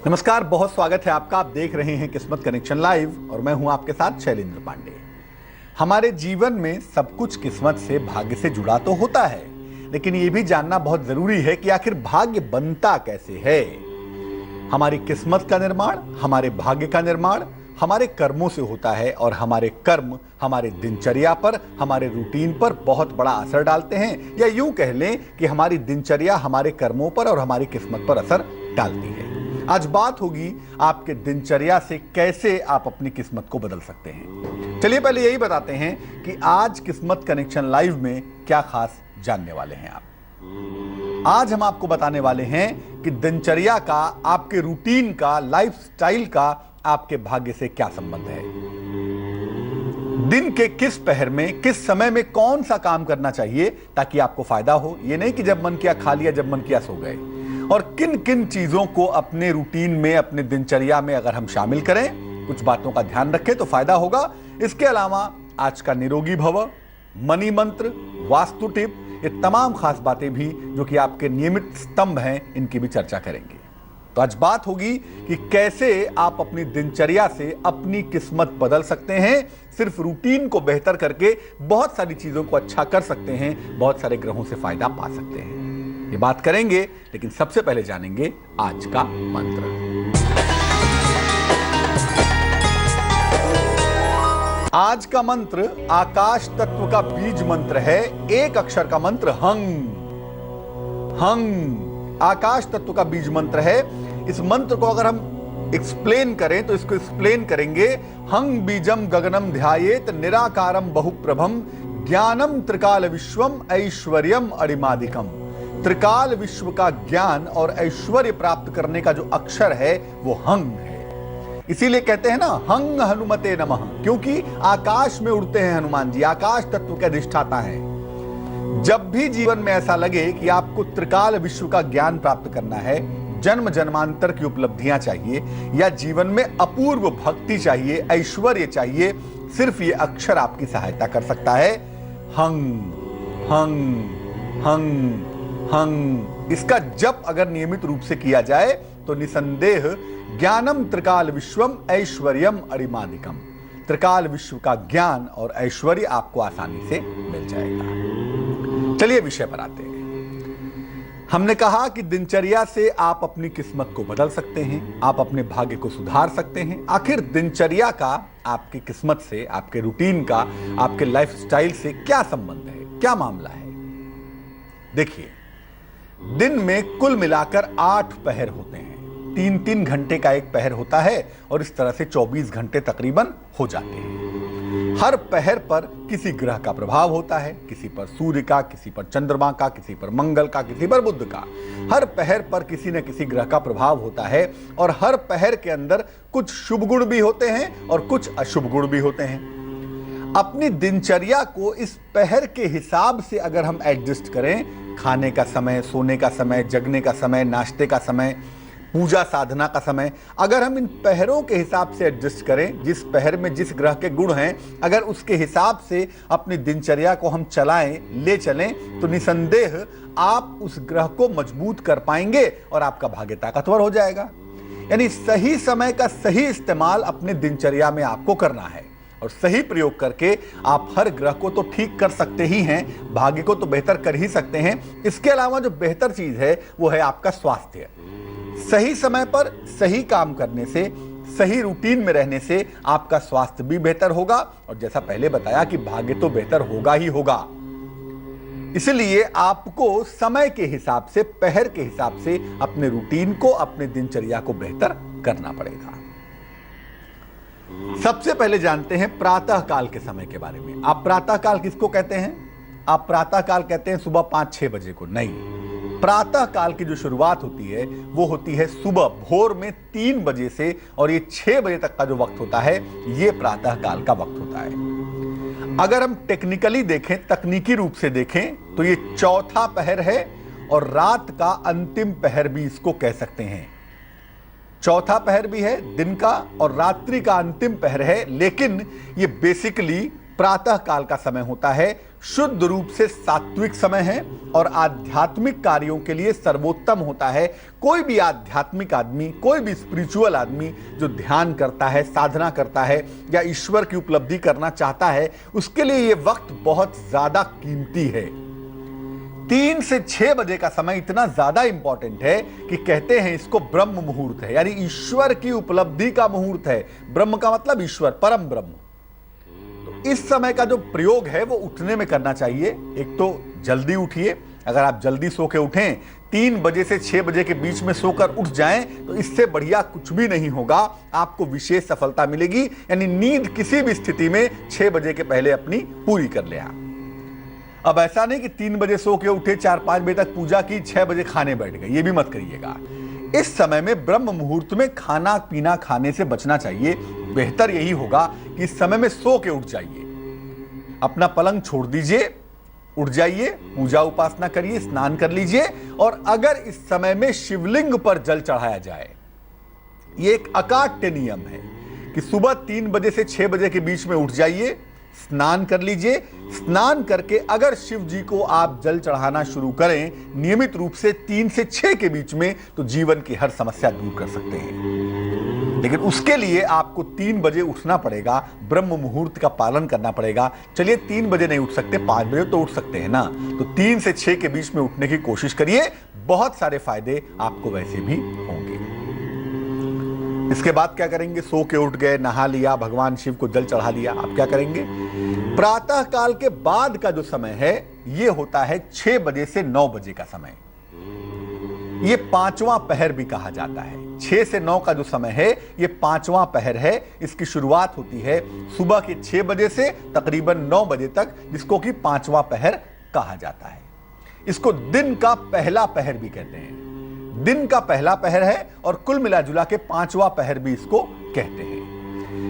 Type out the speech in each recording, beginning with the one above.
नमस्कार, बहुत स्वागत है आपका। आप देख रहे हैं किस्मत कनेक्शन लाइव और मैं हूं आपके साथ शैलेंद्र पांडे। हमारे जीवन में सब कुछ किस्मत से, भाग्य से जुड़ा तो होता है, लेकिन यह भी जानना बहुत जरूरी है कि आखिर भाग्य बनता कैसे है। हमारी किस्मत का निर्माण, हमारे भाग्य का निर्माण हमारे कर्मों से होता है और हमारे कर्म हमारे दिनचर्या पर, हमारे रूटीन पर बहुत बड़ा असर डालते हैं, या यूं कह लें कि हमारी दिनचर्या हमारे कर्मों पर और हमारी किस्मत पर असर डालती है। आज बात होगी आपके दिनचर्या से कैसे आप अपनी किस्मत को बदल सकते हैं। चलिए पहले यही बताते हैं कि आज किस्मत कनेक्शन लाइव में क्या खास जानने वाले हैं आप। आज हम आपको बताने वाले हैं कि दिनचर्या का, आपके रूटीन का, लाइफस्टाइल का आपके भाग्य से क्या संबंध है। दिन के किस पहर में, किस समय में कौन सा काम करना चाहिए ताकि आपको फायदा हो। यह नहीं कि जब मन किया खा लिया, जब मन किया सो गए। और किन किन चीजों को अपने रूटीन में, अपने दिनचर्या में अगर हम शामिल करें, कुछ बातों का ध्यान रखें तो फायदा होगा। इसके अलावा आज का निरोगी भव, मनी मंत्र, वास्तु टिप, ये तमाम खास बातें भी जो कि आपके नियमित स्तंभ हैं, इनकी भी चर्चा करेंगे। तो आज बात होगी कि कैसे आप अपनी दिनचर्या से अपनी किस्मत बदल सकते हैं। सिर्फ रूटीन को बेहतर करके बहुत सारी चीजों को अच्छा कर सकते हैं, बहुत सारे ग्रहों से फायदा पा सकते हैं। ये बात करेंगे, लेकिन सबसे पहले जानेंगे आज का मंत्र। आज का मंत्र आकाश तत्व का बीज मंत्र है। एक अक्षर का मंत्र हंग। हंग आकाश तत्व का बीज मंत्र है। इस मंत्र को अगर हम एक्सप्लेन करें तो इसको एक्सप्लेन करेंगे, हंग बीजम गगनम ध्यायेत निराकारम बहुप्रभम ज्ञानम त्रिकाल विश्वम ऐश्वर्यम अरिमादिकम। त्रिकाल विश्व का ज्ञान और ऐश्वर्य प्राप्त करने का जो अक्षर है वो हंग है। इसीलिए कहते हैं ना, हंग हनुमते नमः, क्योंकि आकाश में उड़ते हैं हनुमान जी, आकाश तत्व के अधिष्ठाता हैं। जब भी जीवन में ऐसा लगे कि आपको त्रिकाल विश्व का ज्ञान प्राप्त करना है, जन्म जन्मांतर की उपलब्धियां चाहिए, या जीवन में अपूर्व भक्ति चाहिए, ऐश्वर्य चाहिए, सिर्फ ये अक्षर आपकी सहायता कर सकता है। हंग हंग हंग हंग। इसका जप अगर नियमित रूप से किया जाए तो निसंदेह ज्ञानम त्रिकाल विश्वम ऐश्वर्यम अरिमादिकम, त्रिकाल विश्व का ज्ञान और ऐश्वर्य आपको आसानी से मिल जाएगा। चलिए विषय पर आते हैं। हमने कहा कि दिनचर्या से आप अपनी किस्मत को बदल सकते हैं, आप अपने भाग्य को सुधार सकते हैं। आखिर दिनचर्या का आपकी किस्मत से, आपके रूटीन का, आपके लाइफस्टाइल से क्या संबंध है, क्या मामला है। देखिए, दिन में कुल मिलाकर 8 पहर होते हैं। 3-3 घंटे का एक पहर होता है और इस तरह से 24 घंटे तकरीबन हो जाते हैं। हर पहर पर किसी ग्रह का प्रभाव होता है, किसी पर सूर्य का, किसी पर चंद्रमा का, किसी पर मंगल का, किसी पर बुध का। हर पहर पर किसी न किसी ग्रह का प्रभाव होता है और हर पहर के अंदर कुछ शुभ गुण भी होते हैं और कुछ अशुभ गुण भी होते हैं। अपनी दिनचर्या को इस पहर के हिसाब से अगर हम एडजस्ट करें, खाने का समय, सोने का समय, जगने का समय, नाश्ते का समय, पूजा साधना का समय, अगर हम इन पहरों के हिसाब से एडजस्ट करें, जिस पहर में जिस ग्रह के गुण हैं, अगर उसके हिसाब से अपनी दिनचर्या को हम चलाएं, ले चलें, तो निसंदेह आप उस ग्रह को मजबूत कर पाएंगे और आपका भाग्य ताकतवर हो जाएगा। यानी सही समय का सही इस्तेमाल अपने दिनचर्या में आपको करना है और सही प्रयोग करके आप हर ग्रह को तो ठीक कर सकते ही हैं, भाग्य को तो बेहतर कर ही सकते हैं। इसके अलावा जो बेहतर चीज है वो है आपका स्वास्थ्य। सही समय पर सही काम करने से, सही रूटीन में रहने से आपका स्वास्थ्य भी बेहतर होगा और जैसा पहले बताया कि भाग्य तो बेहतर होगा ही होगा। इसलिए आपको समय के हिसाब से, पहर के हिसाब से अपने रूटीन को, अपने दिनचर्या को बेहतर करना पड़ेगा। सबसे पहले जानते हैं प्रातः काल के समय के बारे में। आप प्रातः काल किसको कहते हैं? आप प्रातः काल कहते हैं सुबह 5-6 बजे को? नहीं, प्रातः काल की जो शुरुआत होती है वो होती है सुबह भोर में 3 बजे से, और ये 6 बजे तक का जो वक्त होता है ये प्रातः काल का वक्त होता है। अगर हम टेक्निकली देखें, तकनीकी रूप से देखें, तो ये चौथा पहर है और रात का अंतिम पहर भी इसको कह सकते हैं। चौथा पहर भी है दिन का और रात्रि का अंतिम पहर है, लेकिन ये बेसिकली प्रातः काल का समय होता है, शुद्ध रूप से सात्विक समय है और आध्यात्मिक कार्यों के लिए सर्वोत्तम होता है। कोई भी आध्यात्मिक आदमी, कोई भी स्पिरिचुअल आदमी जो ध्यान करता है, साधना करता है या ईश्वर की उपलब्धि करना चाहता है, उसके लिए यह वक्त बहुत ज्यादा कीमती है। 3 से 6 बजे का समय इतना ज्यादा इंपॉर्टेंट है कि कहते हैं इसको ब्रह्म मुहूर्त है, यानी ईश्वर की उपलब्धि का मुहूर्त है। ब्रह्म का मतलब ईश्वर, परम ब्रह्म। तो इस समय का जो प्रयोग है वो उठने में करना चाहिए। एक तो जल्दी उठिए, अगर आप जल्दी सो के उठें, 3 बजे से 6 बजे के बीच में सोकर उठ जाएं, तो इससे बढ़िया कुछ भी नहीं होगा। आपको विशेष सफलता मिलेगी, यानी नींद किसी भी स्थिति में 6 बजे के पहले अपनी पूरी कर ले आप। अब ऐसा नहीं कि 3 बजे सो के उठे, 4-5 बजे तक पूजा की, 6 बजे खाने बैठ गए, ये भी मत करिएगा। इस समय में ब्रह्म मुहूर्त में खाना पीना खाने से बचना चाहिए। बेहतर यही होगा कि इस समय में सो के उठ जाइए, अपना पलंग छोड़ दीजिए, उठ जाइए, पूजा उपासना करिए, स्नान कर लीजिए। और अगर इस समय में शिवलिंग पर जल चढ़ाया जाए, यह एक अकाट्य नियम है कि सुबह 3 बजे से 6 बजे के बीच में उठ जाइए, स्नान कर लीजिए। स्नान करके अगर शिव जी को आप जल चढ़ाना शुरू करें नियमित रूप से 3 से 6 के बीच में, तो जीवन की हर समस्या दूर कर सकते हैं। लेकिन उसके लिए आपको 3 बजे उठना पड़ेगा, ब्रह्म मुहूर्त का पालन करना पड़ेगा। चलिए 3 बजे नहीं उठ सकते, 5 बजे तो उठ सकते हैं ना, तो 3 से 6 के बीच में उठने की कोशिश करिए। बहुत सारे फायदे आपको वैसे भी होंगे। इसके बाद क्या करेंगे? सो के उठ गए, नहा लिया, भगवान शिव को जल चढ़ा लिया, आप क्या करेंगे? प्रातः काल के बाद का जो समय है यह होता है 6 बजे से 9 बजे का समय। यह 5वां पहर भी कहा जाता है। 6 से 9 का जो समय है यह 5वां पहर है। इसकी शुरुआत होती है सुबह के 6 बजे से तकरीबन 9 बजे तक, जिसको कि 5वां पहर कहा जाता है। इसको दिन का पहला पहर भी कहते हैं। दिन का पहला पहर है और कुल मिला जुला के 5वां पहर भी इसको कहते हैं।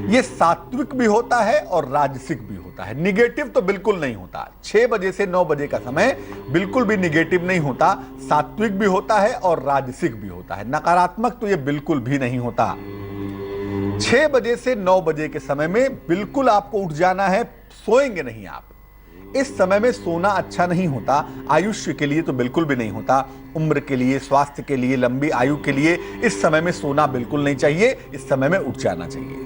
यह सात्विक भी होता है और राजसिक भी होता है। निगेटिव तो बिल्कुल नहीं होता। 6 बजे से 9 बजे का समय बिल्कुल भी निगेटिव नहीं होता। सात्विक भी होता है और राजसिक भी होता है। नकारात्मक तो यह बिल्कुल भी नहीं होता। 6 बजे से 9 बजे के समय में बिल्कुल आपको उठ जाना है, सोएंगे नहीं आप। इस समय में सोना अच्छा नहीं होता, आयुष्य के लिए तो बिल्कुल भी नहीं होता। उम्र के लिए, स्वास्थ्य के लिए, लंबी आयु के लिए इस समय में सोना बिल्कुल नहीं चाहिए। इस समय में उठ जाना चाहिए।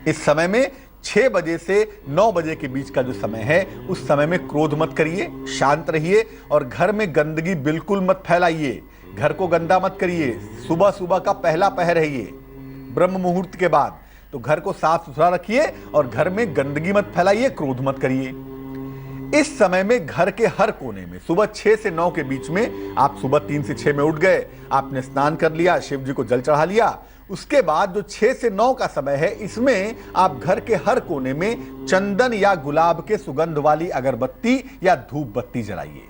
इस समय में 6 बजे से 9 बजे के बीच का जो समय है, उस समय में क्रोध मत करिए, शांत रहिए और घर में गंदगी बिल्कुल मत फैलाइए। घर को गंदा मत करिए। सुबह सुबह का पहला पहर है ये, ब्रह्म मुहूर्त के बाद, तो घर को साफ सुथरा रखिए और घर में गंदगी मत फैलाइए, क्रोध मत करिए। इस समय में घर के हर कोने में सुबह 6 से 9 के बीच में, आप सुबह 3 से 6 में उठ गए, आपने स्नान कर लिया, शिव जी को जल चढ़ा लिया। उसके बाद जो 6 से 9 का समय है, इसमें आप घर के हर कोने में चंदन या गुलाब के सुगंध वाली अगरबत्ती या धूप बत्ती जलाइए।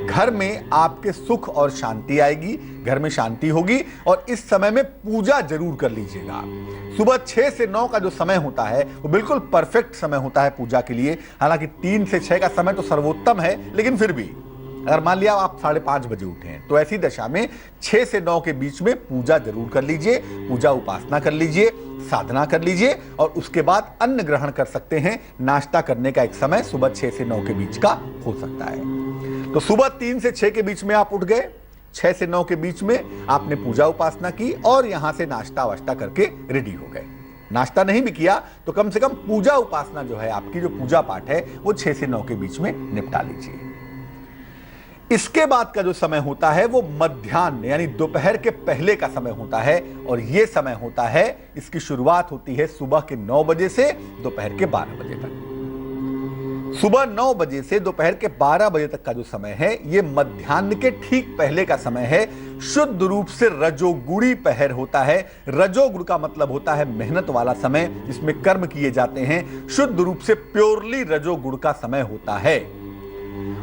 घर में आपके सुख और शांति आएगी, घर में शांति होगी। और इस समय में पूजा जरूर कर लीजिएगा। सुबह 6 से 9 का जो समय होता है वो बिल्कुल परफेक्ट समय होता है पूजा के लिए। हालांकि 3 से 6 का समय तो सर्वोत्तम है, लेकिन फिर भी अगर मान लिया आप 5:30 बजे उठे हैं, तो ऐसी दशा में 6 से 9 के बीच में पूजा जरूर कर लीजिए, पूजा उपासना कर लीजिए, साधना कर लीजिए। और उसके बाद अन्न ग्रहण कर सकते हैं। नाश्ता करने का एक समय सुबह 6 से 9 के बीच का हो सकता है। तो सुबह 3 से 6 के बीच में आप उठ गए, 6 से 9 के बीच में आपने पूजा उपासना की और यहां से नाश्ता वाश्ता करके रेडी हो गए। नाश्ता नहीं भी किया तो कम से कम पूजा उपासना जो है, आपकी जो पूजा पाठ है, वो 6 से 9 के बीच में निपटा लीजिए। इसके बाद का जो समय होता है वो मध्याह्न यानी दोपहर के पहले का समय होता है। और यह समय होता है, इसकी शुरुआत होती है सुबह के 9 बजे से दोपहर के 12 बजे तक। सुबह 9 बजे से दोपहर के 12 बजे तक का जो समय है, यह मध्याह्न के ठीक पहले का समय है। शुद्ध रूप से रजोगुणी पहर होता है। रजोगुण का मतलब होता है मेहनत वाला समय, जिसमें कर्म किए जाते हैं। शुद्ध रूप से प्योरली रजोगुण का समय होता है।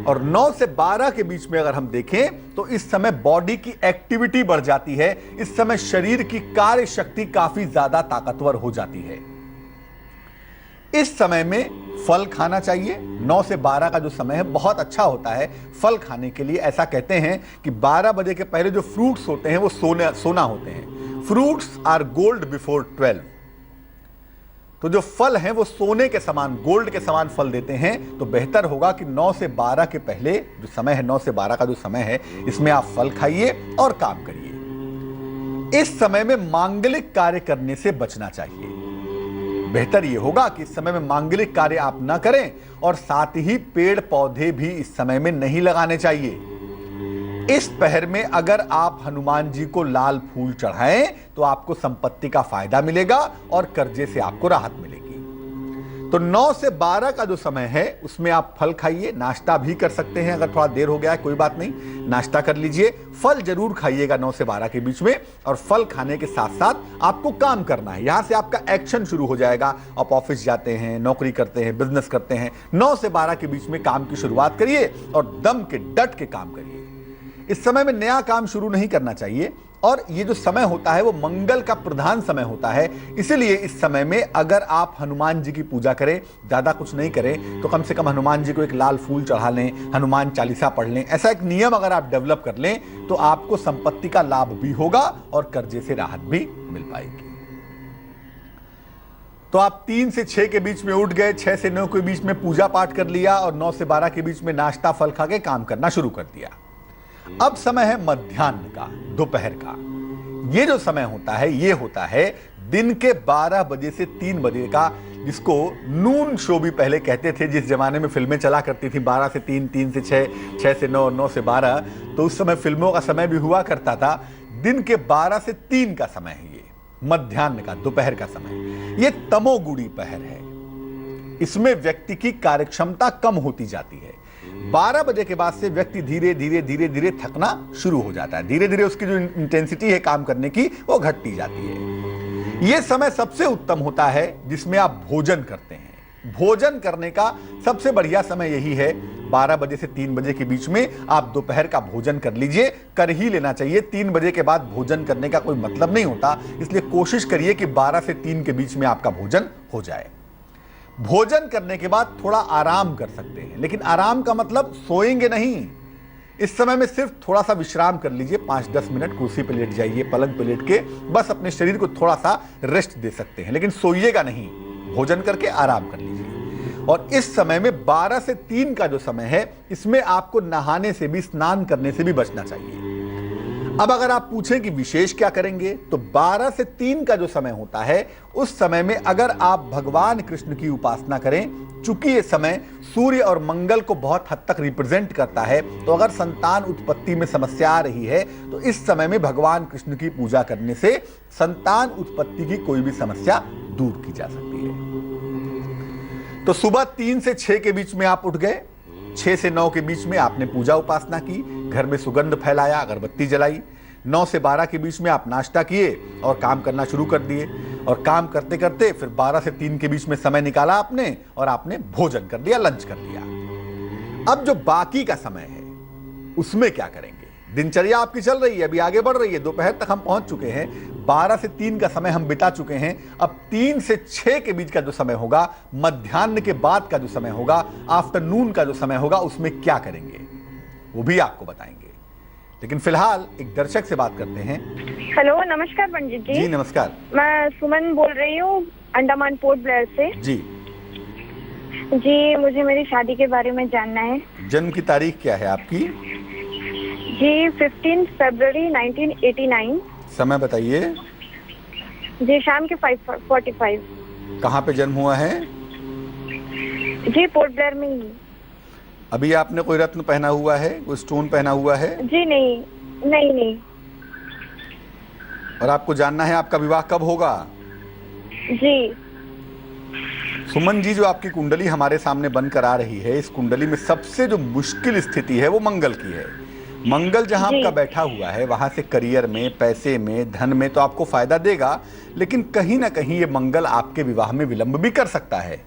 और 9 से 12 के बीच में अगर हम देखें तो इस समय बॉडी की एक्टिविटी बढ़ जाती है। इस समय शरीर की कार्य शक्ति काफी ज्यादा ताकतवर हो जाती है। इस समय में फल खाना चाहिए। 9 से 12 का जो समय है बहुत अच्छा होता है फल खाने के लिए। ऐसा कहते हैं कि 12 बजे के पहले जो फ्रूट्स होते हैं वो सोना होते हैं। Fruits are gold before 12। तो जो फल हैं वो सोने के समान, गोल्ड के समान फल देते हैं। तो बेहतर होगा कि 9 से 12 के पहले जो समय है, 9 से 12 का जो समय है, इसमें आप फल खाइए और काम करिए। इस समय में मांगलिक कार्य करने से बचना चाहिए। बेहतर यह होगा कि इस समय में मांगलिक कार्य आप ना करें और साथ ही पेड़ पौधे भी इस समय में नहीं लगाने चाहिए। इस पहर में अगर आप हनुमान जी को लाल फूल चढ़ाएं तो आपको संपत्ति का फायदा मिलेगा और कर्जे से आपको राहत मिलेगी। तो 9 से 12 का जो समय है उसमें आप फल खाइए, नाश्ता भी कर सकते हैं। अगर थोड़ा देर हो गया है कोई बात नहीं, नाश्ता कर लीजिए। फल जरूर खाइएगा 9 से 12 के बीच में, और फल खाने के साथ साथ आपको काम करना है। यहां से आपका एक्शन शुरू हो जाएगा। आप ऑफिस जाते हैं, नौकरी करते हैं, बिजनेस करते हैं, 9 से 12 के बीच में काम की शुरुआत करिए और दम के डट के काम करिए। इस समय में नया काम शुरू नहीं करना चाहिए, और ये जो समय होता है वो मंगल का प्रधान समय होता है। इसीलिए इस समय में अगर आप हनुमान जी की पूजा करें, ज्यादा कुछ नहीं करें तो कम से कम हनुमान जी को एक लाल फूल चढ़ा लें, हनुमान चालीसा पढ़ लें। ऐसा एक नियम अगर आप डेवलप कर लें तो आपको संपत्ति का लाभ भी होगा और कर्जे से राहत भी मिल पाएगी। तो आप 3 से 6 के बीच में उठ गए, 6 से 9 के बीच में पूजा पाठ कर लिया और 9 से 12 के बीच में नाश्ता फल खा के काम करना शुरू कर दिया। अब समय है मध्याह्न का, दोपहर का। ये जो समय होता है ये होता है दिन के 12 बजे से 3 बजे का, जिसको नून शो भी पहले कहते थे। जिस जमाने में फिल्में चला करती थी 12 से 3, 3 से 6, 6 से 9, 9 से 12, तो उस समय फिल्मों का समय भी हुआ करता था। दिन के 12 से 3 का समय है ये मध्याह्न का, दोपहर का समय। ये तमोगुणी पहर है। इसमें व्यक्ति की कार्यक्षमता कम होती जाती है। 12 बजे के बाद से व्यक्ति धीरे धीरे धीरे धीरे थकना शुरू हो जाता है। धीरे धीरे उसकी जो इंटेंसिटी है काम करने की वो घटती जाती है। यह समय सबसे उत्तम होता है जिसमें आप भोजन करते हैं। भोजन करने का सबसे बढ़िया समय यही है। 12 बजे से 3 बजे के बीच में आप दोपहर का भोजन कर लीजिए, कर ही लेना चाहिए। 3 बजे के बाद भोजन करने का कोई मतलब नहीं होता, इसलिए कोशिश करिए कि 12 से 3 के बीच में आपका भोजन हो जाए। भोजन करने के बाद थोड़ा आराम कर सकते हैं, लेकिन आराम का मतलब सोएंगे नहीं। इस समय में सिर्फ थोड़ा सा विश्राम कर लीजिए, 5-10 मिनट कुर्सी पर लेट जाइए, पलंग पर लेट के बस अपने शरीर को थोड़ा सा रेस्ट दे सकते हैं, लेकिन सोइएगा नहीं। भोजन करके आराम कर लीजिए। और इस समय में 12 से 3 का जो समय है, इसमें आपको नहाने से भी, स्नान करने से भी बचना चाहिए। अब अगर आप पूछें कि विशेष क्या करेंगे, तो 12 से 3 का जो समय होता है उस समय में अगर आप भगवान कृष्ण की उपासना करें, चूंकि ये समय सूर्य और मंगल को बहुत हद तक रिप्रेजेंट करता है, तो अगर संतान उत्पत्ति में समस्या आ रही है तो इस समय में भगवान कृष्ण की पूजा करने से संतान उत्पत्ति की कोई भी समस्या दूर की जा सकती है। तो सुबह 3 से 6 के बीच में आप उठ गए, 6 से 9 के बीच में आपने पूजा उपासना की, घर में सुगंध फैलाया, अगरबत्ती जलाई। 9 से 12 के बीच में आप नाश्ता किए और काम करना शुरू कर दिए, और काम करते करते फिर 12 से 3 के बीच में समय निकाला आपने और आपने भोजन कर लिया, लंच कर लिया। अब जो बाकी का समय है उसमें क्या करेंगे? दिनचर्या आपकी चल रही है, अभी आगे बढ़ रही है, दोपहर तक हम पहुंच चुके हैं, 12 से 3 का समय हम बिता चुके हैं। अब 3 से 6 के बीच का जो समय होगा, मध्याह्न के बाद का जो समय होगा, आफ्टरनून का जो समय होगा, उसमें क्या करेंगे वो भी आपको बताएंगे। लेकिन फिलहाल एक दर्शक से बात करते हैं। हेलो, नमस्कार पंडित जी। जी नमस्कार। मैं सुमन बोल रही हूँ, अंडमान पोर्ट ब्लेयर से। जी जी, मुझे मेरी शादी के बारे में जानना है। जन्म की तारीख क्या है आपकी? जी 15 फरवरी 1989। समय बताइए। जी शाम के 5:45। कहाँ पे जन्म हुआ है? जी पोर्ट ब्लेयर में ही। अभी आपने कोई रत्न पहना हुआ है, कोई स्टोन पहना हुआ है? जी नहीं नहीं नहीं। और आपको जानना है आपका विवाह कब होगा? जी सुमन जी, जो आपकी कुंडली हमारे सामने बनकर आ रही है, इस कुंडली में सबसे जो मुश्किल स्थिति है वो मंगल की है। मंगल जहां आपका बैठा हुआ है वहां से करियर में, पैसे में, धन में तो आपको फायदा देगा, लेकिन कहीं ना कहीं ये मंगल आपके विवाह में विलंब भी कर सकता है।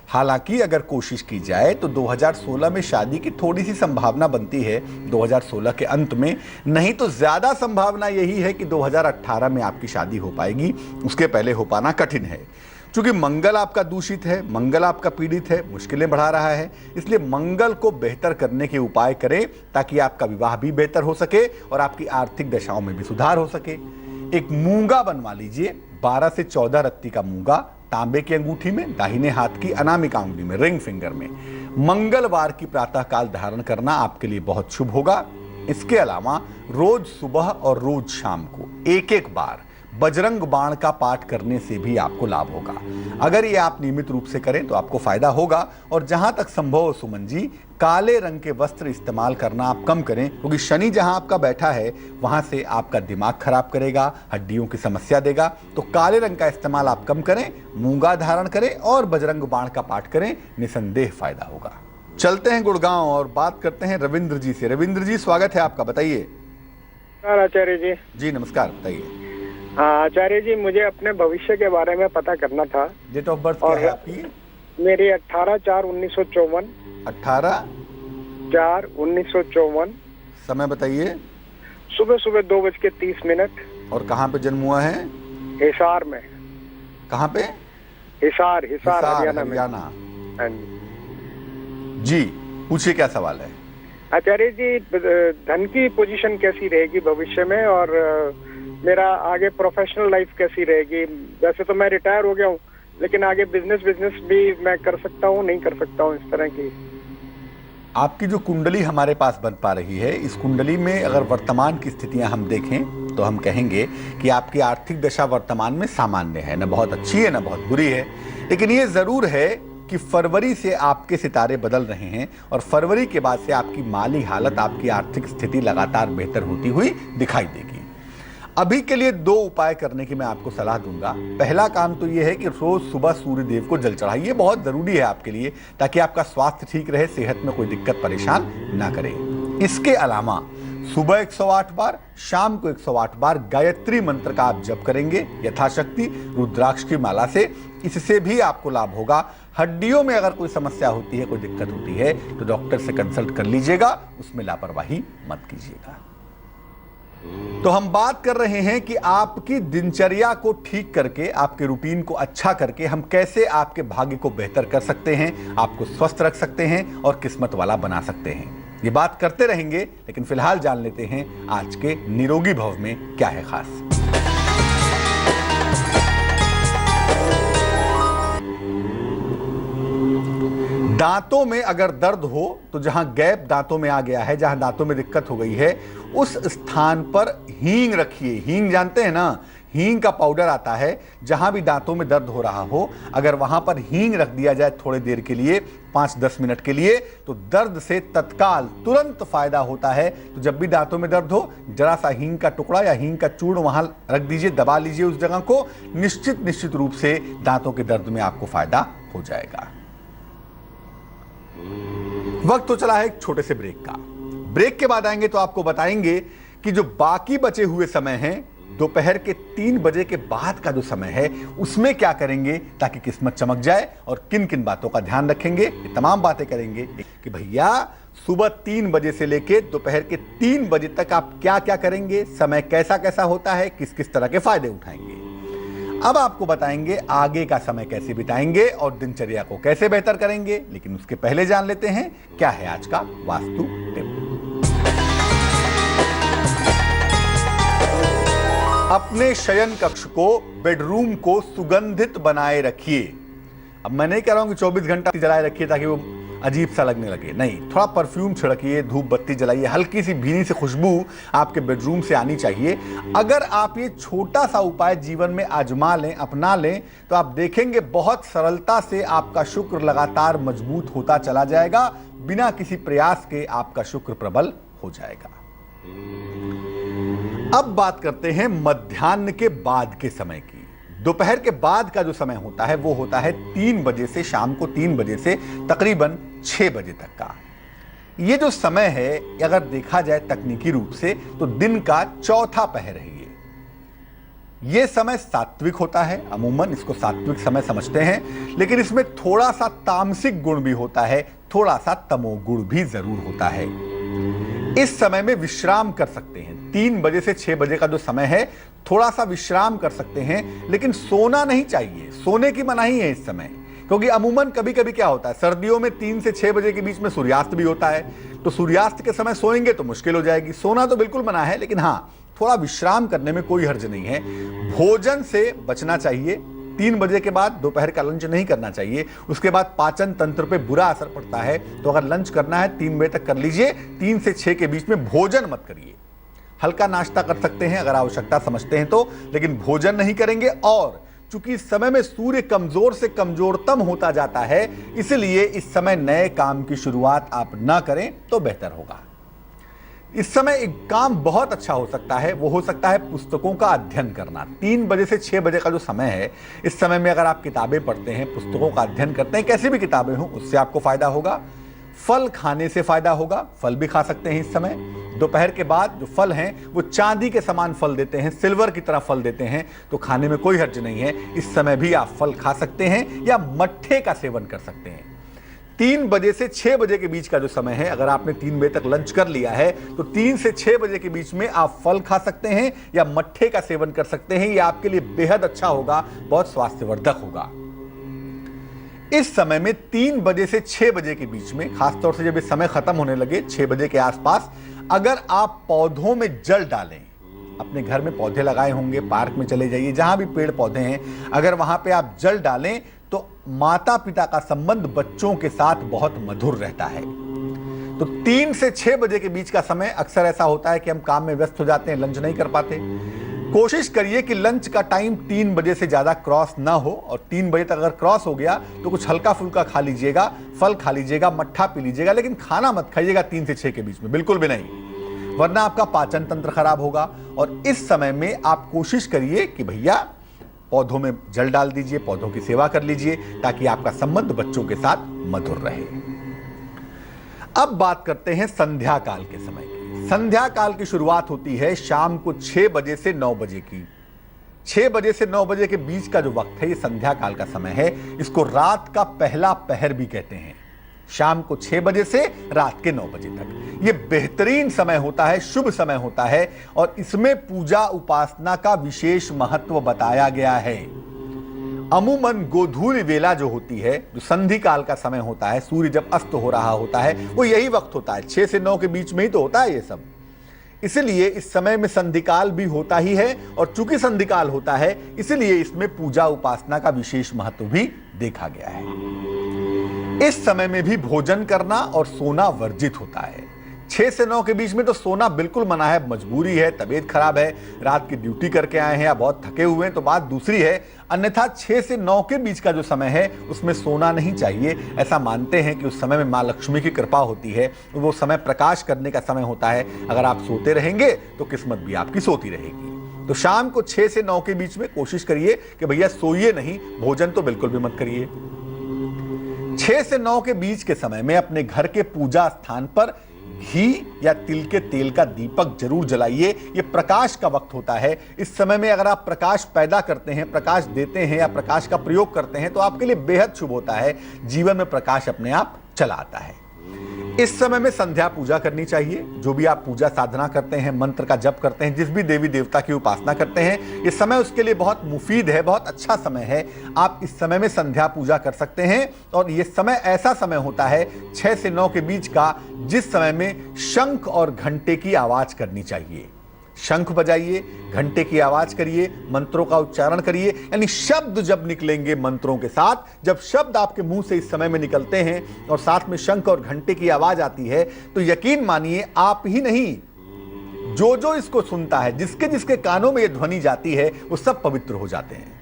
हालांकि अगर कोशिश की जाए तो 2016 में शादी की थोड़ी सी संभावना बनती है, 2016 के अंत में। नहीं तो ज्यादा संभावना यही है कि 2018 में आपकी शादी हो पाएगी, उसके पहले हो पाना कठिन है। क्योंकि मंगल आपका दूषित है, मंगल आपका पीड़ित है, मुश्किलें बढ़ा रहा है। इसलिए मंगल को बेहतर करने के उपाय करें ताकि आपका विवाह भी बेहतर हो सके और आपकी आर्थिक दशाओं में भी सुधार हो सके। एक मूंगा बनवा लीजिए, 12 से 14 रत्ती का मूंगा तांबे की अंगूठी में, दाहिने हाथ की अनामिका अंगुली में, रिंग फिंगर में। मंगलवार की प्रातःकाल धारण करना आपके लिए बहुत शुभ होगा। इसके अलावा रोज सुबह और रोज शाम को एक एक बार बजरंग बाण का पाठ करने से भी आपको लाभ होगा। अगर ये आप नियमित रूप से करें तो आपको फायदा होगा। और जहां तक संभव हो सुमन जी, काले रंग के वस्त्र इस्तेमाल करना आप कम करें, क्योंकि शनि जहां आपका बैठा है वहां से आपका दिमाग खराब करेगा, हड्डियों की समस्या देगा। तो काले रंग का इस्तेमाल आप कम करें, मूंगा धारण करें और बजरंग बाण का पाठ करें, निसंदेह फायदा होगा। चलते हैं गुड़गांव और बात करते हैं रविंद्र जी से। रविंद्र जी, स्वागत है आपका, बताइए। आचार्य जी। जी नमस्कार, बताइए। हाँ आचार्य जी, मुझे अपने भविष्य के बारे में पता करना था। डेट ऑफ बर्थ क्या है आपकी? मेरी 18/4/1954। 18/4/1954। समय बताइए। सुबह सुबह 2:30। और कहाँ पे जन्म हुआ है? हिसार में। कहाँ पे? हिसार हरियाणा में। हरियाणा। हाँ जी, पूछिए क्या सवाल है। आचार्य जी, धन की पोजीशन कैसी रहेगी भविष्य में, और मेरा आगे प्रोफेशनल लाइफ कैसी रहेगी? वैसे तो मैं रिटायर हो गया हूँ, लेकिन आगे बिजनेस भी मैं कर सकता हूँ, नहीं कर सकता हूँ, इस तरह की। आपकी जो कुंडली हमारे पास बन पा रही है, इस कुंडली में अगर वर्तमान की स्थितियां हम देखें तो हम कहेंगे कि आपकी आर्थिक दशा वर्तमान में सामान्य है, न बहुत अच्छी है न बहुत बुरी है। लेकिन ये जरूर है कि फरवरी से आपके सितारे बदल रहे हैं और फरवरी के बाद से आपकी माली हालत, आपकी आर्थिक स्थिति लगातार बेहतर होती हुई दिखाई देगी। अभी के लिए 2 उपाय करने की मैं आपको सलाह दूंगा। पहला काम तो यह है कि रोज सुबह सूर्य देव को जल चढ़ाइए, बहुत जरूरी है आपके लिए, ताकि आपका स्वास्थ्य ठीक रहे, सेहत में कोई दिक्कत परेशान ना करे। इसके अलावा सुबह 108 बार, शाम को 108 बार गायत्री मंत्र का आप जप करेंगे यथाशक्ति रुद्राक्ष की माला से। इससे भी आपको लाभ होगा। हड्डियों में अगर कोई समस्या होती है, कोई दिक्कत होती है, तो डॉक्टर से कंसल्ट कर लीजिएगा, उसमें लापरवाही मत कीजिएगा। तो हम बात कर रहे हैं कि आपकी दिनचर्या को ठीक करके, आपके रूटीन को अच्छा करके हम कैसे आपके भाग्य को बेहतर कर सकते हैं, आपको स्वस्थ रख सकते हैं और किस्मत वाला बना सकते हैं। ये बात करते रहेंगे, लेकिन फिलहाल जान लेते हैं आज के निरोगी भव में क्या है खास। दांतों में अगर दर्द हो तो जहां गैप दांतों में आ गया है, जहां दांतों में दिक्कत हो गई है, उस स्थान पर हींग रखिए। हींग जानते हैं ना, हींग का पाउडर आता है। जहां भी दांतों में दर्द हो रहा हो, अगर वहां पर हींग रख दिया जाए थोड़ी देर के लिए, 5-10 मिनट के लिए, तो दर्द से तत्काल तुरंत फायदा होता है। तो जब भी दांतों में दर्द हो, जरा सा हींग का टुकड़ा या हींग का चूर्ण वहां रख दीजिए, दबा लीजिए उस जगह को। निश्चित रूप से दांतों के दर्द में आपको फायदा हो जाएगा। वक्त तो चला है एक छोटे से ब्रेक का। ब्रेक के बाद आएंगे तो आपको बताएंगे कि जो बाकी बचे हुए समय हैं, दोपहर के 3 बजे के बाद का जो समय है, उसमें क्या करेंगे ताकि किस्मत चमक जाए, और किन किन बातों का ध्यान रखेंगे। ये तमाम बातें करेंगे कि भैया सुबह 3 बजे से लेके दोपहर के 3 बजे तक आप क्या क्या करेंगे, समय कैसा कैसा होता है, किस किस तरह के फायदे उठाएंगे। अब आपको बताएंगे आगे का समय कैसे बिताएंगे और दिनचर्या को कैसे बेहतर करेंगे। लेकिन उसके पहले जान लेते हैं क्या है आज का वास्तु टिप। अपने शयन कक्ष को, बेडरूम को सुगंधित बनाए रखिए। अब मैं नहीं कह रहा हूं कि 24 घंटा जलाए रखिए ताकि वो अजीब सा लगने लगे, नहीं, थोड़ा परफ्यूम छिड़किए, धूप बत्ती जलाइए, हल्की सी भीनी सी खुशबू आपके बेडरूम से आनी चाहिए। अगर आप ये छोटा सा उपाय जीवन में आजमा लें, अपना लें, तो आप देखेंगे बहुत सरलता से आपका शुक्र लगातार मजबूत होता चला जाएगा। बिना किसी प्रयास के आपका शुक्र प्रबल हो जाएगा। अब बात करते हैं मध्याह्न के बाद के समय की। दोपहर के बाद का जो समय होता है वो होता है 3 बजे से शाम को 3 बजे से तकरीबन 6 बजे तक का। ये जो समय है, अगर देखा जाए तकनीकी रूप से, तो दिन का चौथा पहर है। ये समय सात्विक होता है, अमूमन इसको सात्विक समय समझते हैं, लेकिन इसमें थोड़ा सा तामसिक गुण भी होता है, थोड़ा सा तमोगुण भी जरूर होता है। इस समय में विश्राम कर सकते हैं। 3 बजे से 6 बजे का जो समय है, थोड़ा सा विश्राम कर सकते हैं, लेकिन सोना नहीं चाहिए। सोने की मनाही है इस समय, क्योंकि अमूमन कभी कभी क्या होता है, सर्दियों में 3 से 6 बजे के बीच में सूर्यास्त भी होता है, तो सूर्यास्त के समय सोएंगे तो मुश्किल हो जाएगी। सोना तो बिल्कुल मना है, लेकिन हाँ, थोड़ा विश्राम करने में कोई हर्ज नहीं है। भोजन से बचना चाहिए, 3 बजे के बाद दोपहर का लंच नहीं करना चाहिए। उसके बाद पाचन तंत्र पे बुरा असर पड़ता है। तो अगर लंच करना है 3 बजे तक कर लीजिए। 3 से 6 के बीच में भोजन मत करिए। हल्का नाश्ता कर सकते हैं अगर आवश्यकता समझते हैं तो, लेकिन भोजन नहीं करेंगे। और चूंकि इस समय में सूर्य कमजोर से कमजोरतम होता जाता है, इसलिए इस समय नए काम की शुरुआत आप ना करें तो बेहतर होगा। इस समय एक काम बहुत अच्छा हो सकता है, वो हो सकता है पुस्तकों का अध्ययन करना। 3 बजे से 6 बजे का जो समय है, इस समय में अगर आप किताबें पढ़ते हैं, पुस्तकों का अध्ययन करते हैं, कैसी भी किताबें हों, उससे आपको फायदा होगा। फल खाने से फायदा होगा, फल भी खा सकते हैं इस समय। दोपहर के बाद जो फल हैं वो चांदी के समान फल देते हैं, सिल्वर की तरह फल देते हैं, तो खाने में कोई हर्ज नहीं है। इस समय भी आप फल खा सकते हैं या मट्ठे का सेवन कर सकते हैं। 3 बजे से 6 बजे के बीच का जो समय है, अगर आपने 3 बजे तक लंच कर लिया है तो 3 से 6 बजे के बीच में आप फल खा सकते हैं या मट्ठे का सेवन कर सकते हैं। यह आपके लिए बेहद अच्छा होगा, बहुत स्वास्थ्यवर्धक होगा। इस समय में 3 बजे से 6 बजे के बीच में, खासतौर से जब ये समय खत्म होने लगे 6 बजे के आसपास, अगर आप पौधों में जल डालें, अपने घर में पौधे लगाए होंगे, पार्क में चले जाइए, जहां भी पेड़ पौधे हैं, अगर वहां पे आप जल डालें तो माता पिता का संबंध बच्चों के साथ बहुत मधुर रहता है। तो 3 से 6 बजे के बीच का समय अक्सर ऐसा होता है कि हम काम में व्यस्त हो जाते हैं, लंच नहीं कर पाते। कोशिश करिए कि लंच का टाइम 3 बजे से ज्यादा क्रॉस ना हो, और 3 बजे तक अगर क्रॉस हो गया तो कुछ हल्का फुल्का खा लीजिएगा, फल खा लीजिएगा, मट्ठा पी लीजिएगा, लेकिन खाना मत खाइएगा 3 से 6 के बीच में, बिल्कुल भी नहीं, वरना आपका पाचन तंत्र खराब होगा। और इस समय में आप कोशिश करिए कि भैया पौधों में जल डाल दीजिए, पौधों की सेवा कर लीजिए, ताकि आपका संबंध बच्चों के साथ मधुर रहे। अब बात करते हैं संध्या काल के समय की। संध्या काल की शुरुआत होती है शाम को 6 बजे से 9 बजे की। 6 बजे से 9 बजे के बीच का जो वक्त है, ये संध्या काल का समय है। इसको रात का पहला पहर भी कहते हैं। शाम को 6 बजे से रात के 9 बजे तक ये बेहतरीन समय होता है, शुभ समय होता है, और इसमें पूजा उपासना का विशेष महत्व बताया गया है। अमूमन गोधूली वेला जो होती है, जो संधि काल का समय होता है, सूर्य जब अस्त हो रहा होता है, वो यही वक्त होता है। 6 से 9 के बीच में ही तो होता है ये सब। इसलिए इस समय में संधिकाल भी होता ही है, और चूंकि संधिकाल होता है इसलिए इसमें पूजा उपासना का विशेष महत्व भी देखा गया है। इस समय में भी भोजन करना और सोना वर्जित होता है। 6 से 9 के बीच में तो सोना बिल्कुल मना है, मजबूरी है, तबीयत खराब है, रात की ड्यूटी करके आए हैं या बहुत थके हुए हैं तो बात दूसरी है। अन्यथा 6 से 9 के बीच का जो समय है उसमें सोना नहीं चाहिए। ऐसा मानते हैं कि उस समय में माँ लक्ष्मी की कृपा होती है, वो समय प्रकाश करने का समय होता है। अगर आप सोते रहेंगे तो किस्मत भी आपकी सोती रहेगी। तो शाम को 6 से 9 के बीच में कोशिश करिए कि भैया सोइए नहीं, भोजन तो बिल्कुल भी मत करिए। 6 से 9 के बीच के समय में अपने घर के पूजा स्थान पर घी या तिल के तेल का दीपक जरूर जलाइए। यह प्रकाश का वक्त होता है। इस समय में अगर आप प्रकाश पैदा करते हैं, प्रकाश देते हैं या प्रकाश का प्रयोग करते हैं तो आपके लिए बेहद शुभ होता है। जीवन में प्रकाश अपने आप चला आता है। इस समय में संध्या पूजा करनी चाहिए। जो भी आप पूजा साधना करते हैं, मंत्र का जप करते हैं, जिस भी देवी देवता की उपासना करते हैं, ये समय उसके लिए बहुत मुफीद है, बहुत अच्छा समय है। आप इस समय में संध्या पूजा कर सकते हैं। और ये समय ऐसा समय होता है 6 से 9 के बीच का, जिस समय में शंख और घंटे की आवाज करनी चाहिए। शंख बजाइए, घंटे की आवाज करिए, मंत्रों का उच्चारण करिए। यानी शब्द जब निकलेंगे मंत्रों के साथ, जब शब्द आपके मुंह से इस समय में निकलते हैं और साथ में शंख और घंटे की आवाज आती है, तो यकीन मानिए आप ही नहीं, जो जो इसको सुनता है, जिसके जिसके कानों में ये ध्वनि जाती है, वो सब पवित्र हो जाते हैं।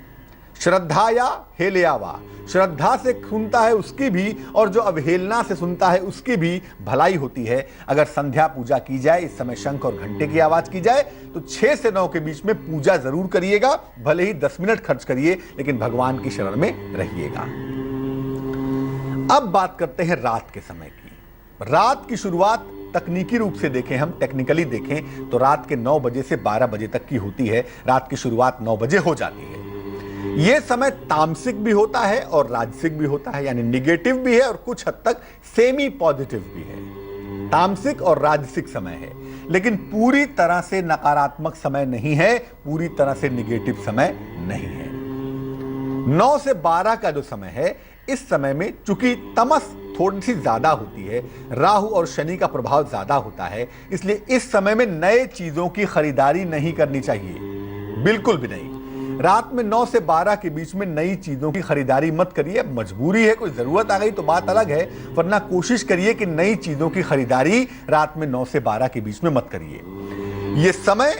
श्रद्धाया हेलयावा, श्रद्धा से सुनता है उसकी भी, और जो अवहेलना से सुनता है उसकी भी भलाई होती है। अगर संध्या पूजा की जाए, इस समय शंख और घंटे की आवाज की जाए, तो 6 से 9 के बीच में पूजा जरूर करिएगा। भले ही 10 मिनट खर्च करिए, लेकिन भगवान की शरण में रहिएगा। अब बात करते हैं रात के समय की। रात की शुरुआत तकनीकी रूप से देखें, हम टेक्निकली देखें तो रात के 9 बजे से 12 बजे तक की होती है। रात की शुरुआत 9 बजे हो जाती है। यह समय तामसिक भी होता है और राजसिक भी होता है, यानी निगेटिव भी है और कुछ हद तक सेमी पॉजिटिव भी है। तामसिक और राजसिक समय है, लेकिन पूरी तरह से नकारात्मक समय नहीं है, पूरी तरह से निगेटिव समय नहीं है। 9 से 12 का जो समय है, इस समय में चूंकि तमस थोड़ी सी ज्यादा होती है, राहु और शनि का प्रभाव ज्यादा होता है, इसलिए इस समय में नए चीजों की खरीदारी नहीं करनी चाहिए, बिल्कुल भी नहीं। रात में 9 से 12 के बीच में नई चीजों की खरीदारी मत करिए। मजबूरी है, कोई जरूरत आ गई तो बात अलग है, वरना कोशिश करिए कि नई चीजों की खरीदारी रात में 9 से 12 के बीच में मत करिए। यह समय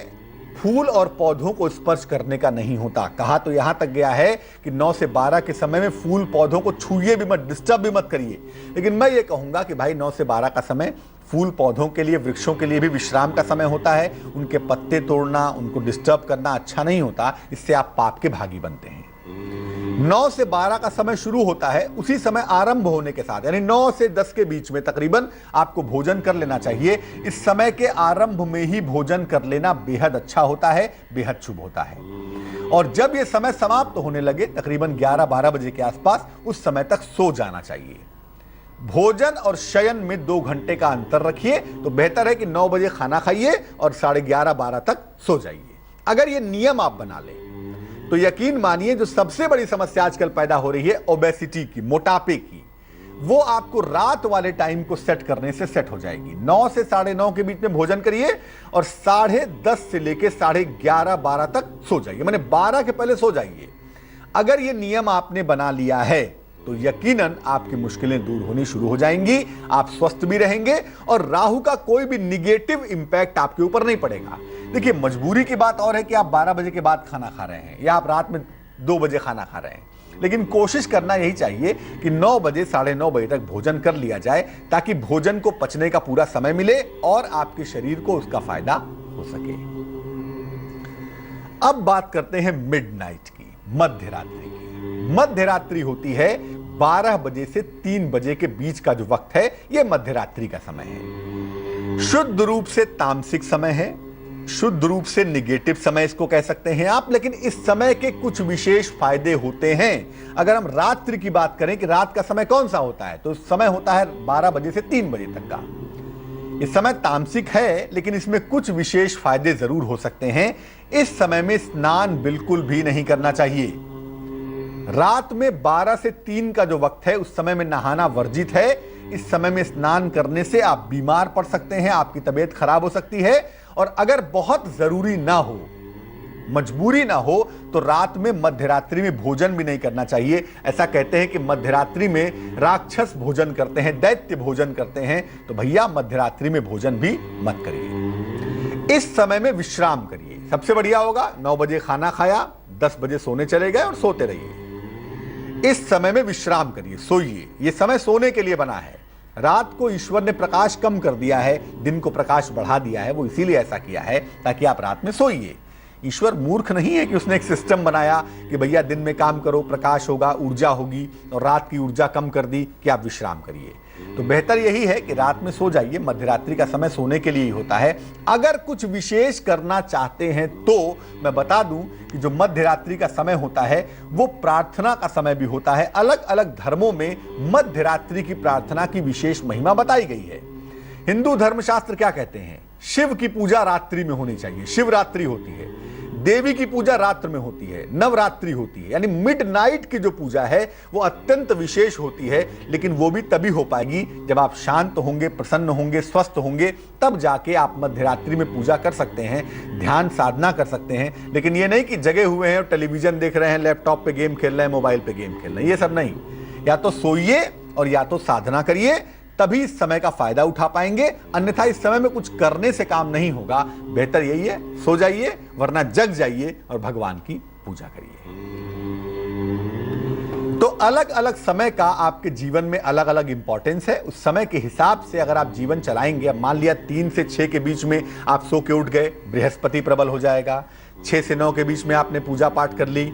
फूल और पौधों को स्पर्श करने का नहीं होता। कहा तो यहां तक गया है कि 9 से 12 के समय में फूल पौधों को छूइए भी मत, डिस्टर्ब भी मत करिए। लेकिन मैं ये कहूंगा कि भाई 9 से 12 का समय फूल पौधों के लिए, वृक्षों के लिए भी विश्राम का समय होता है। उनके पत्ते तोड़ना, उनको डिस्टर्ब करना अच्छा नहीं होता, इससे आप पाप के भागी बनते हैं। 9 से 12 का समय शुरू होता है, उसी समय आरंभ होने के साथ यानी 9 से 10 के बीच में तकरीबन आपको भोजन कर लेना चाहिए। इस समय के आरंभ में ही भोजन कर लेना बेहद अच्छा होता है, बेहद शुभ होता है। और जब यह समय समाप्त होने लगे तकरीबन 11-12 बजे के आसपास, उस समय तक सो जाना चाहिए। भोजन और शयन में 2 घंटे का अंतर रखिए, तो बेहतर है कि 9 बजे खाना खाइए और 11:30-12 तक सो जाइए। अगर यह नियम आप बना लें तो यकीन मानिए जो सबसे बड़ी समस्या आजकल पैदा हो रही है ओबेसिटी की, मोटापे की, वो आपको रात वाले टाइम को सेट करने से सेट हो जाएगी। 9 से 9:30 के बीच में भोजन करिए और 10:30 से लेकर 11:30-12 तक सो जाइए, माने 12 के पहले सो जाइए। अगर ये नियम आपने बना लिया है तो यकीनन आपकी मुश्किलें दूर होनी शुरू हो जाएंगी, आप स्वस्थ भी रहेंगे और राहु का कोई भी निगेटिव इंपैक्ट आपके ऊपर नहीं पड़ेगा। देखिए, मजबूरी की बात और है कि आप 12 बजे के बाद खाना खा रहे हैं या आप रात में 2 बजे खाना खा रहे हैं, लेकिन कोशिश करना यही चाहिए कि 9 बजे 9:30 बजे तक भोजन कर लिया जाए, ताकि भोजन को पचने का पूरा समय मिले और आपके शरीर को उसका फायदा हो सके। अब बात करते हैं मिडनाइट की, मध्य रात्रि की। मध्य रात्रि होती है 12 बजे से 3 बजे के बीच का जो वक्त है, यह मध्य रात्रि का समय है। शुद्ध रूप से तामसिक समय है, शुद्ध रूप से निगेटिव समय इसको कह सकते हैं आप। लेकिन इस समय के कुछ विशेष फायदे होते हैं। अगर हम रात्रि की बात करें कि रात का समय कौन सा होता है, तो समय होता है 12 बजे से 3 बजे तक का। इस समय तामसिक है, लेकिन इसमें कुछ विशेष फायदे जरूर हो सकते हैं। इस समय में स्नान बिल्कुल भी नहीं करना चाहिए। रात में 12 से 3 का जो वक्त है, उस समय में नहाना वर्जित है। इस समय में स्नान करने से आप बीमार पड़ सकते हैं, आपकी तबीयत खराब हो सकती है। और अगर बहुत जरूरी ना हो, मजबूरी ना हो, तो रात में मध्यरात्रि में भोजन भी नहीं करना चाहिए। ऐसा कहते हैं कि मध्यरात्रि में राक्षस भोजन करते हैं, दैत्य भोजन करते हैं, तो भैया मध्यरात्रि में भोजन भी मत करिए। इस समय में विश्राम करिए, सबसे बढ़िया होगा। 9 बजे खाना खाया, 10 बजे सोने चले गए और सोते रहिए। इस समय में विश्राम करिए, सोइए। यह समय सोने के लिए बना है। रात को ईश्वर ने प्रकाश कम कर दिया है, दिन को प्रकाश बढ़ा दिया है। वो इसीलिए ऐसा किया है ताकि आप रात में सोइए। ईश्वर मूर्ख नहीं है कि उसने एक सिस्टम बनाया कि भैया दिन में काम करो, प्रकाश होगा, ऊर्जा होगी, और रात की ऊर्जा कम कर दी कि आप विश्राम करिए। तो बेहतर यही है कि रात में सो जाइए। मध्यरात्रि का समय सोने के लिए ही होता है। अगर कुछ विशेष करना चाहते हैं तो मैं बता दूं कि जो मध्यरात्रि का समय होता है वो प्रार्थना का समय भी होता है। अलग अलग धर्मों में मध्यरात्रि की प्रार्थना की विशेष महिमा बताई गई है। हिंदू धर्मशास्त्र क्या कहते हैं? शिव की पूजा रात्रि में होनी चाहिए, शिवरात्रि होती है। देवी की पूजा रात्र में होती है, नवरात्रि होती है। यानी मिडनाइट की जो पूजा है वो अत्यंत विशेष होती है, लेकिन वो भी तभी हो पाएगी जब आप शांत होंगे, प्रसन्न होंगे, स्वस्थ होंगे, तब जाके आप मध्यरात्रि में पूजा कर सकते हैं, ध्यान साधना कर सकते हैं। लेकिन ये नहीं कि जगे हुए हैं और टेलीविजन देख रहे हैं, लैपटॉप पे गेम खेल रहे हैं, मोबाइल पे गेम खेल रहे हैं, ये सब नहीं। या तो सोइए और या तो साधना करिए, तभी इस समय का फायदा उठा पाएंगे। अन्यथा इस समय में कुछ करने से काम नहीं होगा। बेहतर यही है, सो जाइए, वरना जग जाइए और भगवान की पूजा करिए। तो अलग अलग समय का आपके जीवन में अलग अलग इंपॉर्टेंस है। उस समय के हिसाब से अगर आप जीवन चलाएंगे, अब मान लिया 3 से 6 के बीच में आप सो के उठ गए, बृहस्पति प्रबल हो जाएगा। 6 से 9 के बीच में आपने पूजा पाठ कर ली,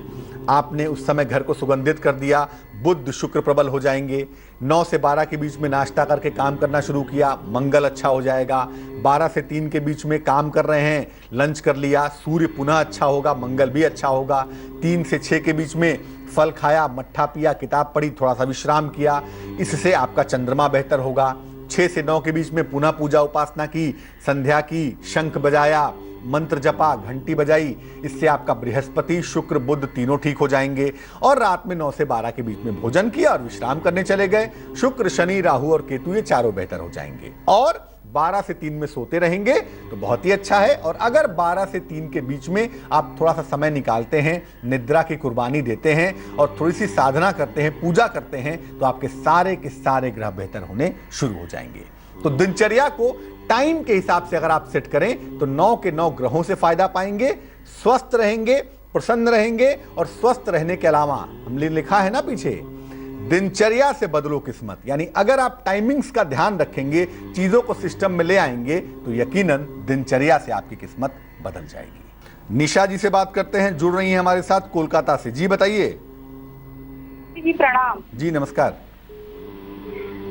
आपने उस समय घर को सुगंधित कर दिया, बुध शुक्र प्रबल हो जाएंगे। 9 से 12 के बीच में नाश्ता करके काम करना शुरू किया, मंगल अच्छा हो जाएगा। 12 से 3 के बीच में काम कर रहे हैं, लंच कर लिया, सूर्य पुनः अच्छा होगा, मंगल भी अच्छा होगा। 3 से 6 के बीच में फल खाया, मट्ठा पिया, किताब पढ़ी, थोड़ा सा विश्राम किया, इससे आपका चंद्रमा बेहतर होगा। 6 से 9 के बीच में पुनः पूजा उपासना की, संध्या की, शंख बजाया, मंत्र जपा, घंटी बजाई, इससे आपका बृहस्पति शुक्र बुध तीनों ठीक हो जाएंगे। और रात में 9 से 12 के बीच में भोजन किया और विश्राम करने चले गए। शुक्र शनि राहु और केतु ये चारों बेहतर हो जाएंगे। और 12 से 3 में सोते रहेंगे तो बहुत ही अच्छा है। और अगर 12 से 3 के बीच में आप थोड़ा सा समय निकालते हैं, निद्रा की कुर्बानी देते हैं और थोड़ी सी साधना करते हैं, पूजा करते हैं, तो आपके सारे के सारे ग्रह बेहतर होने शुरू हो जाएंगे। तो दिनचर्या को टाइम के हिसाब से अगर आप सेट करें तो 9 के 9 ग्रहों से फायदा पाएंगे, स्वस्थ रहेंगे, प्रसन्न रहेंगे। और स्वस्थ रहने के अलावा हमने लिखा है ना पीछे, दिनचर्या से बदलो किस्मत, यानी अगर आप टाइमिंग्स का ध्यान रखेंगे, चीजों को सिस्टम में ले आएंगे तो यकीनन दिनचर्या से आपकी किस्मत बदल जाएगी। निशा जी से बात करते हैं, जुड़ रही हैं हमारे साथ कोलकाता से। जी बताइए। जी प्रणाम। जी नमस्कार।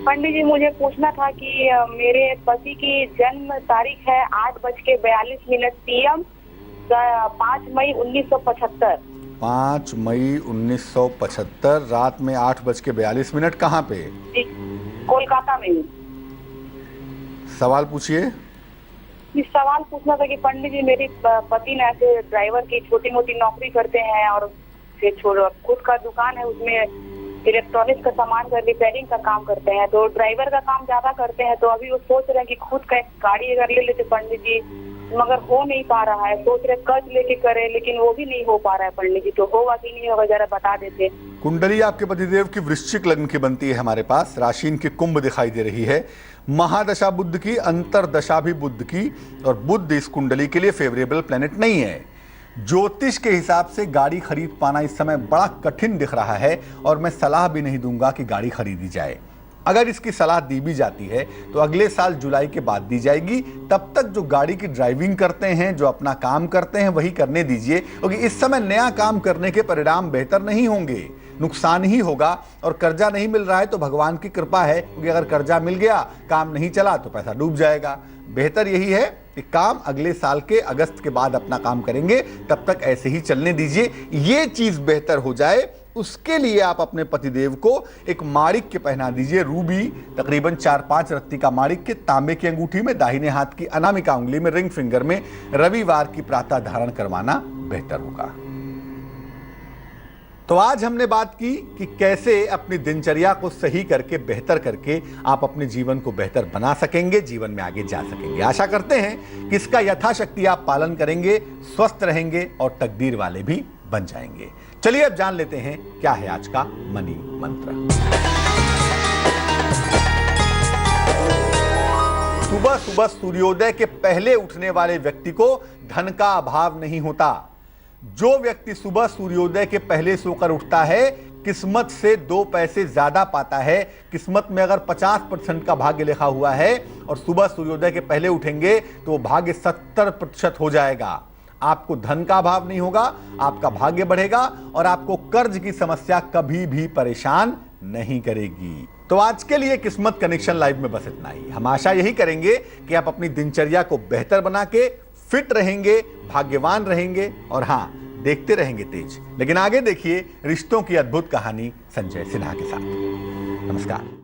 पंडित जी, मुझे पूछना था कि मेरे पति की जन्म तारीख है 8:42 PM, 5 मई 1975। 5 मई 1975 रात में 8:42। कहाँ पे? जी, कोलकाता में ही। सवाल पूछिए। इस सवाल पूछना था कि पंडित जी, मेरे पति ने ऐसे ड्राइवर की छोटी मोटी नौकरी करते हैं और खुद का दुकान है, उसमें इलेक्ट्रॉनिक्स का सामान का रिपेयरिंग का काम करते हैं। तो ड्राइवर का काम ज्यादा करते हैं, तो अभी वो सोच रहे हैं कि खुद का एक गाड़ी अगर ले लेते पंडित जी, मगर हो नहीं पा रहा है। सोच रहे कर्ज लेके करे, लेकिन वो भी नहीं हो पा रहा है पंडित जी। तो होगा कि नहीं होगा, जरा बता देते। कुंडली आपके पतिदेव की वृश्चिक लग्न की बनती है हमारे पास, राशि इनकी कुंभ दिखाई दे रही है, महादशा बुध की, अंतरदशा भी बुध की, और बुध इस कुंडली के लिए फेवरेबल प्लेनेट नहीं है। ज्योतिष के हिसाब से गाड़ी खरीद पाना इस समय बड़ा कठिन दिख रहा है और मैं सलाह भी नहीं दूंगा कि गाड़ी खरीदी जाए। अगर इसकी सलाह दी भी जाती है तो अगले साल जुलाई के बाद दी जाएगी। तब तक जो गाड़ी की ड्राइविंग करते हैं, जो अपना काम करते हैं, वही करने दीजिए, क्योंकि इस समय नया काम करने के परिणाम बेहतर नहीं होंगे, नुकसान ही होगा। और कर्जा नहीं मिल रहा है तो भगवान की कृपा है, क्योंकि अगर कर्जा मिल गया, काम नहीं चला तो पैसा डूब जाएगा। बेहतर यही है कि काम अगले साल के अगस्त के बाद अपना काम करेंगे, तब तक ऐसे ही चलने दीजिए। ये चीज बेहतर हो जाए, उसके लिए आप अपने पतिदेव को एक माणिक के पहना दीजिए, रूबी, तकरीबन 4-5 रत्ती का माणिक के, तांबे की अंगूठी में, दाहिने हाथ की अनामिका उंगली में, रिंग फिंगर में, रविवार की प्रातः धारण करवाना बेहतर होगा। तो आज हमने बात की कि कैसे अपनी दिनचर्या को सही करके, बेहतर करके आप अपने जीवन को बेहतर बना सकेंगे, जीवन में आगे जा सकेंगे। आशा करते हैं कि इसका यथाशक्ति आप पालन करेंगे, स्वस्थ रहेंगे और तकदीर वाले भी बन जाएंगे। चलिए अब जान लेते हैं क्या है आज का मनी मंत्र। सुबह सुबह सूर्योदय के पहले उठने वाले व्यक्ति को धन का अभाव नहीं होता। जो व्यक्ति सुबह सूर्योदय के पहले सोकर उठता है, किस्मत से 2 पैसे ज्यादा पाता है। किस्मत में अगर 50% का भाग्य लिखा हुआ है और सुबह सूर्योदय के पहले उठेंगे तो वो भाग्य 70% हो जाएगा। आपको धन का अभाव नहीं होगा, आपका भाग्य बढ़ेगा और आपको कर्ज की समस्या कभी भी परेशान नहीं करेगी। तो आज के लिए किस्मत कनेक्शन लाइव में बस इतना ही। हम आशा यही करेंगे कि आप अपनी दिनचर्या को बेहतर बना के फिट रहेंगे, भाग्यवान रहेंगे और हां, देखते रहेंगे तेज। लेकिन आगे देखिए रिश्तों की अद्भुत कहानी संजय सिन्हा के साथ। नमस्कार।